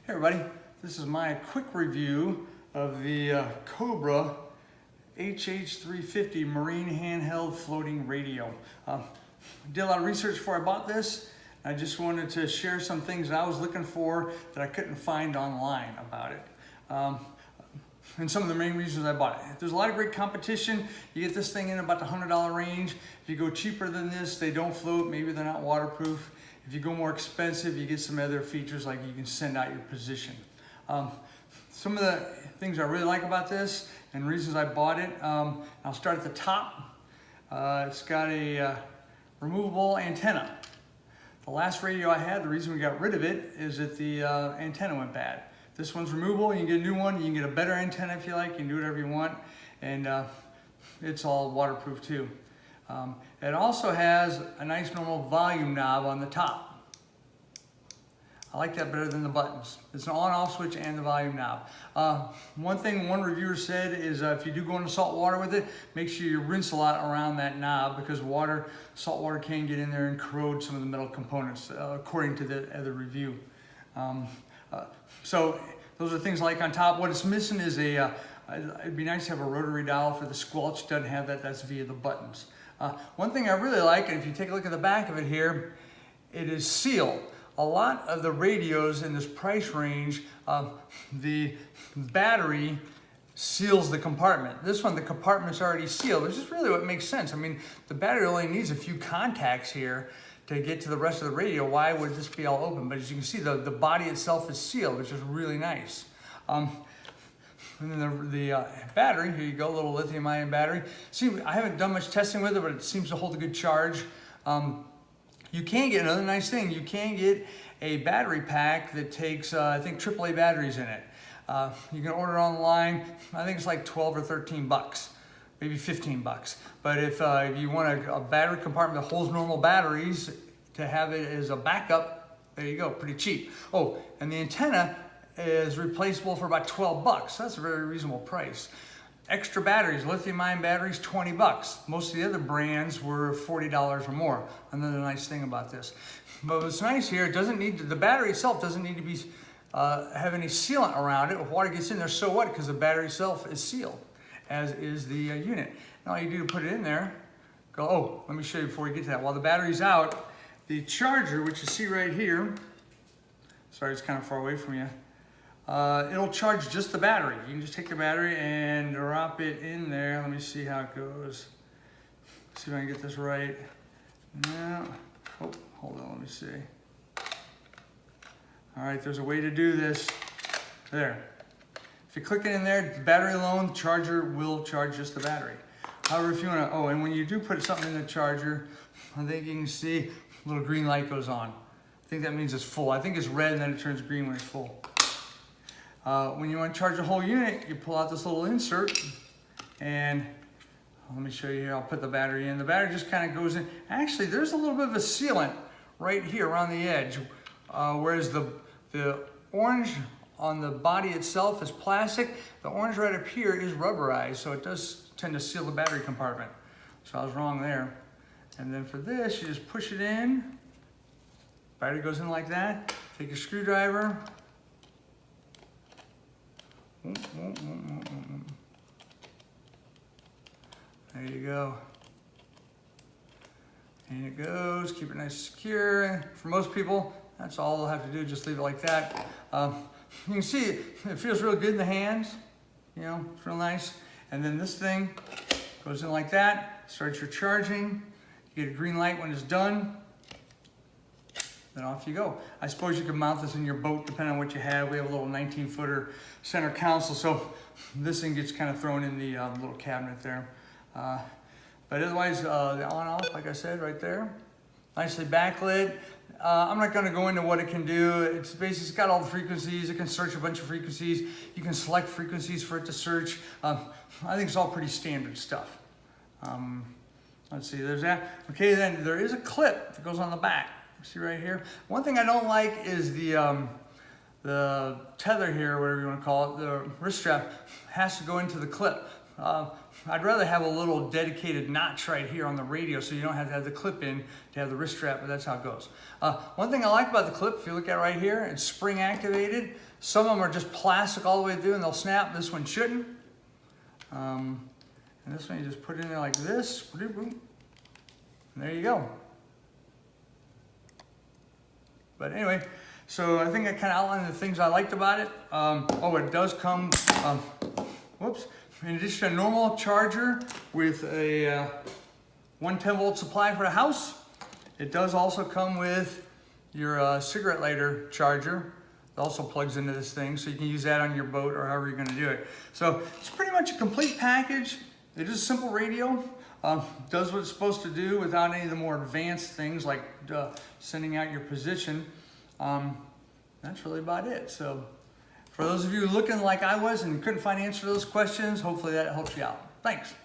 Hey everybody, this is my quick review of the Cobra HH350 marine handheld floating radio. Did a lot of research before I bought this. I just wanted to share some things I was looking for that I couldn't find online about it. And some of the main reasons I bought it. There's a lot of great competition. You get this thing in about the $100 range. If you go cheaper than this, they don't float. Maybe they're not waterproof. If you go more expensive, you get some other features like you can send out your position. Some of the things I really like about this and reasons I bought it, I'll start at the top. It's got a removable antenna. The last radio I had, the reason we got rid of it is that the antenna went bad. This one's removable, you can get a new one, you can get a better antenna if you like, you can do whatever you want, and it's all waterproof too. It also has a nice normal volume knob on the top. I like that better than the buttons. It's an on-off switch and the volume knob. One thing one reviewer said is if you do go into salt water with it, make sure you rinse a lot around that knob because salt water can get in there and corrode some of the metal components, according to the other review. So those are things I like on top. What it's missing is it'd be nice to have a rotary dial for the squelch. Doesn't have that, that's via the buttons. One thing I really like, and if you take a look at the back of it here, it is sealed. A lot of the radios in this price range, the battery seals the compartment. This one, the compartment's already sealed, which is really what makes sense. I mean, the battery only needs a few contacts here to get to the rest of the radio. Why would this be all open? But as you can see, the body itself is sealed, which is really nice. And then the battery, here you go, a little lithium-ion battery. See, I haven't done much testing with it, but it seems to hold a good charge. You can get another nice thing. You can get a battery pack that takes, I think, AAA batteries in it. You can order online. I think it's like 12 or 13 bucks, maybe 15 bucks. But if you want a battery compartment that holds normal batteries to have it as a backup, there you go, pretty cheap. Oh, and the antenna is replaceable for about 12 bucks. That's a very reasonable price. Extra batteries, lithium-ion batteries, 20 bucks. Most of the other brands were $40 or more. Another nice thing about this. But what's nice here, it doesn't need the battery itself doesn't need to be have any sealant around it. If water gets in there, so what? Because the battery itself is sealed, as is the unit. And all you do to put it in there, go. Oh, let me show you before we get to that. While the battery's out, the charger, which you see right here. Sorry, it's kind of far away from you. It'll charge just the battery. You can just take the battery and drop it in there. Let me see how it goes. See if I can get this right. No. Oh, hold on, let me see. All right, there's a way to do this. There. If you click it in there, the battery alone, the charger will charge just the battery. However, if you want to, and when you do put something in the charger, I think you can see a little green light goes on. I think that means it's full. I think it's red and then it turns green when it's full. When you want to charge the whole unit, you pull out this little insert and let me show you here. I'll put the battery in. The battery just kind of goes in. Actually, there's a little bit of a sealant right here around the edge, whereas the orange on the body itself is plastic. The orange right up here is rubberized, so it does tend to seal the battery compartment. So I was wrong there. And then for this, you just push it in. Battery goes in like that. Take a screwdriver. There you go. And it goes. Keep it nice and secure. For most people, that's all they'll have to do. Just leave it like that. You can see it feels real good in the hands. You know, it's real nice. And then this thing goes in like that. Starts your charging. You get a green light when it's done. Then off you go. I suppose you could mount this in your boat depending on what you have. We have a little 19-footer center console, so this thing gets kind of thrown in the little cabinet there. But otherwise, the on-off, like I said, right there. Nicely backlit. I'm not going to go into what it can do. It's basically, it's got all the frequencies. It can search a bunch of frequencies. You can select frequencies for it to search. I think it's all pretty standard stuff. Let's see, there's that. Okay, then there is a clip that goes on the back. See right here? One thing I don't like is the tether here, whatever you want to call it, the wrist strap has to go into the clip. I'd rather have a little dedicated notch right here on the radio so you don't have to have the clip in to have the wrist strap, but that's how it goes. One thing I like about the clip, if you look at it right here, it's spring activated. Some of them are just plastic all the way through and they'll snap. This one shouldn't. And this one you just put it in there like this. And there you go. But anyway, so I think I kind of outlined the things I liked about it. It does come, in addition to a normal charger with a 110 volt supply for the house, it does also come with your cigarette lighter charger. It also plugs into this thing, so you can use that on your boat or however you're going to do it. So it's pretty much a complete package. It is a simple radio. Does what it's supposed to do without any of the more advanced things like sending out your position. That's really about it. So for those of you looking like I was and couldn't find the answer to those questions, hopefully that helps you out. Thanks.